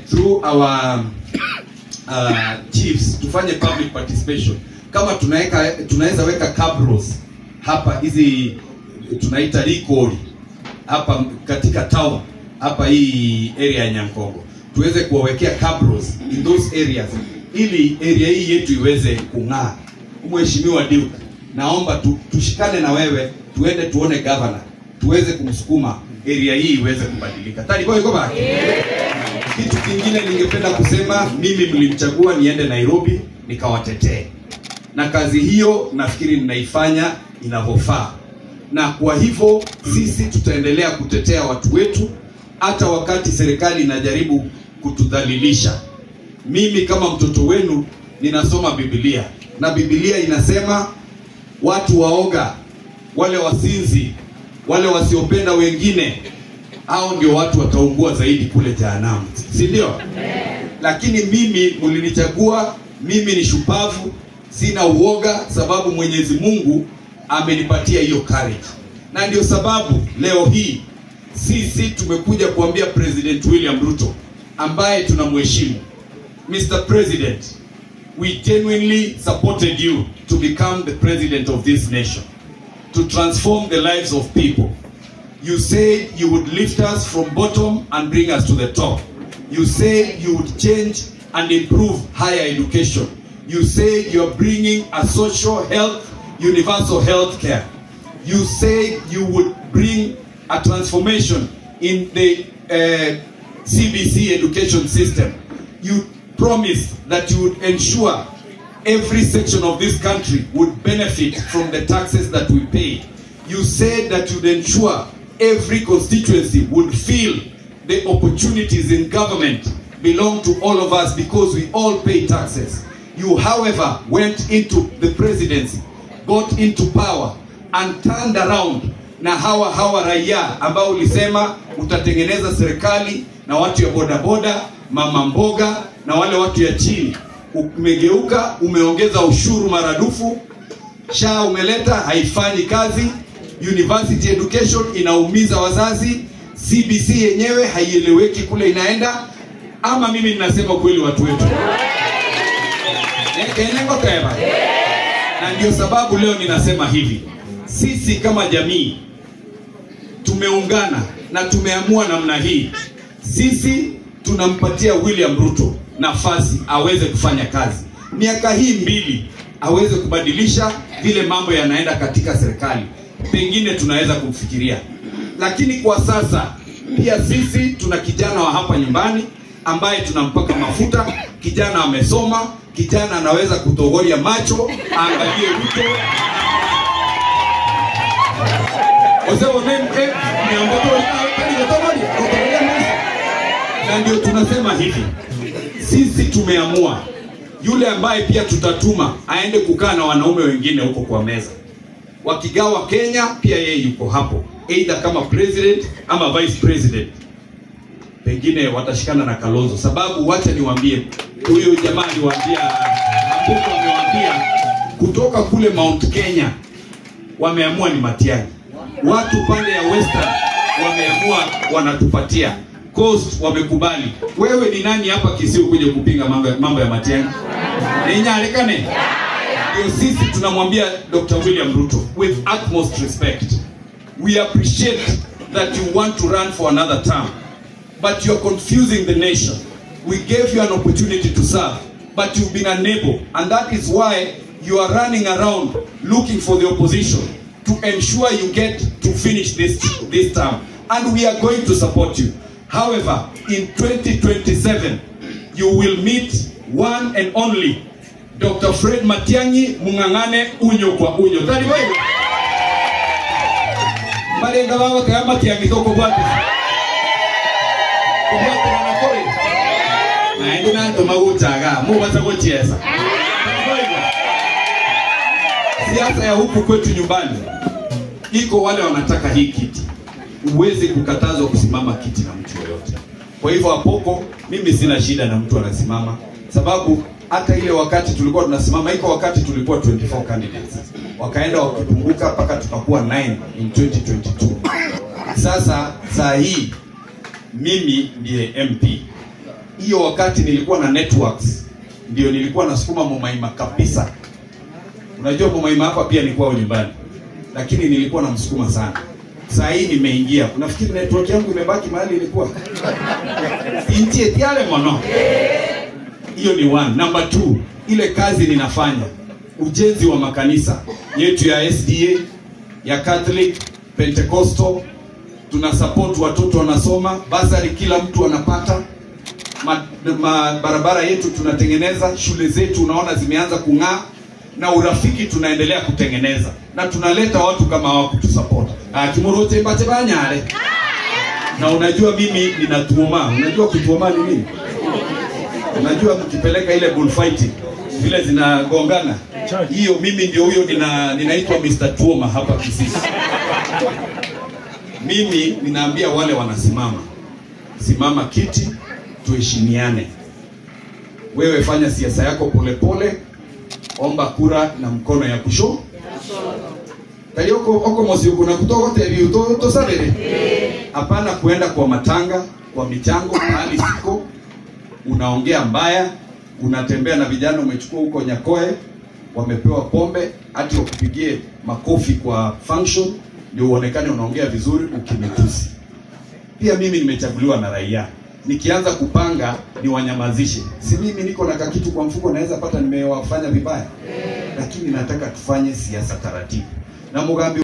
through our chiefs tufanye public participation. Kama tunaweza weka cabros hapa, hizi tunaita recall hapa katika town hapa hii area ya Nyankongo, tuweze kuwawekea cabros in those areas ili area hii yetu iweze kung'aa. Mheshimiwa Duke, naomba tushikane na wewe, tuende tuone governor, tuweze kumsukuma area hii iweze kubadilika. Tani kwa ikoba. Kitu kingine ningependa kusema, mimi mlimchagua niende Nairobi nikawatetee. Na kazi hiyo nafikiri ninaifanya inavyofaa. Na kwa hivyo sisi tutaendelea kutetea watu wetu hata wakati serikali inajaribu kutudhalilisha. Mimi kama mtoto wenu ninasoma Biblia, na Biblia inasema watu waoga, wale wasinzi, wale wasiopenda wengine, hao ndio watu wataungua zaidi kule jehanamu, si ndio? Lakini mimi mlinichagua, mimi ni shupavu, sina uoga, sababu Mwenyezi Mungu amenipatia hiyo courage. Na ndio sababu leo hii sisi tumekuja kuambia President William Ruto ambaye tunamheshimu, Mr. President, we genuinely supported you to become the president of this nation, to transform the lives of people. You said you would lift us from bottom and bring us to the top. You said you would change and improve higher education. You said you're bringing a social health, universal health care. You said you would bring a transformation in the CBC education system. You promised that you would ensure every section of this country would benefit from the taxes that we pay. You said that you would ensure every constituency would feel the opportunities in government belong to all of us because we all pay taxes. You, however, went into the presidency, got into power, and turned around na hawa raia ambao ulisema utatengeneza serikali na watu ya bodaboda, mama mboga na wale watu ya chini. Umegeuka, umeongeza ushuru maradufu, SHA umeleta haifanyi kazi, university education inaumiza wazazi, CBC yenyewe haieleweki kule inaenda. Ama mimi ninasema kweli watu wetu? Na ndio sababu leo ninasema hivi, sisi kama jamii tumeungana na tumeamua namna hii. Sisi tunampatia William Ruto nafasi aweze kufanya kazi. Miaka hii 2 aweze kubadilisha vile mambo yanaenda katika serikali. Pengine tunaweza kumfikiria. Lakini kwa sasa pia sisi tuna kijana wa hapa nyumbani ambaye tunampaka mafuta, kijana amesoma, kijana anaweza kutogoria macho, angalie Ruto. Na ndio tunasema hivi, sisi tumeamua yule ambaye pia tutatuma aende kukaa na wanaume wengine huko kwa meza. Wakigawa Kenya pia yeye yuko hapo, either kama president ama vice president. Pengine watashikana na Kalonzo, sababu wacha niwaambie, huyo jamaa aliwaambia hapo, amewaambia kutoka kule Mount Kenya wameamua ni Matiang'i. Watu pande ya Western wameamua wanatupatia. Coast wamekubali. Wewe ni nani hapa Kisii kuja kupinga mambo ya Matiang'i? Ninyalekane. Ndio sisi tunamwambia Dr. William Ruto with utmost respect, we appreciate that you want to run for another term, but you're confusing the nation. We gave you an opportunity to serve, but you've been unable, and that is why you are running around looking for the opposition to ensure you get to finish this term, and we are going to support you. However, in 2027, you will meet one and only Dr. Fred Matiang'i, mungangane unyo kwa unyo. Tari wewe. Malenga wao kaya Matiang'i toko bwate. Kubwate na koi. Na ndio nanto magutaga, mubaza gocheza. Tari wewe. Siasa ya huku kwetu nyumbani iko wale wanataka hii kiti. Uweze kukatazwa kusimama kiti na mtu yoyote. Kwa hivyo hapoko mimi sina shida na mtu anasimama, sababu hata ile wakati tulikuwa tunasimama, iko wakati tulikuwa 24 candidates. Wakaenda wakipunguka mpaka tukakuwa 9 in 2022. Sasa saa hii mimi ndiye MP hiyo wakati nilikuwa na networks, ndio nilikuwa nasukuma Mumaima kabisa. Unajua Mumaima hapa pia nilikuwa nyumbani, lakini nilikuwa namsukuma sana. Saa hii nimeingia, unafikiri network yangu imebaki mahali ilikuwa? Intie tiale mono. Hiyo ni one. Number 2, ile kazi ninafanya, ujenzi wa makanisa yetu ya SDA, ya Catholic, Pentecostal, tuna support watoto wanasoma, basari kila mtu anapata. Barabara yetu tunatengeneza, shule zetu unaona zimeanza kung'aa, na urafiki tunaendelea kutengeneza, na tunaleta watu kama hao kutusupport. Kimurote mbate banyale. Na unajua mimi ninatuoma. Unajua kutuoma ni nini? Unajua mkipeleka ile bullfighting vile zinagongana, hiyo mimi ndio huyo ninaitwa Mr. Tuoma hapa Kisii. Mimi ninaambia wale wanasimama, simama kiti, tuheshimiane. Wewe fanya siasa yako polepole, omba kura na mkono ya kushoto. Kayoko oko mosi kuna kutoka teli to sabere. Hapana kuenda kwa matanga, kwa michango hali siko. Unaongea mbaya, unatembea na vijana umechukua huko Nyakoe, wamepewa pombe, hati wakupigie makofi kwa function ndio uonekane unaongea vizuri ukimetusi. Pia mimi nimechaguliwa na raia. Nikianza kupanga ni wanyamazishe. Si mimi niko na kakitu kwa mfuko naweza pata nimewafanya vibaya. Lakini nataka tufanye siasa taratibu. Na Mugambi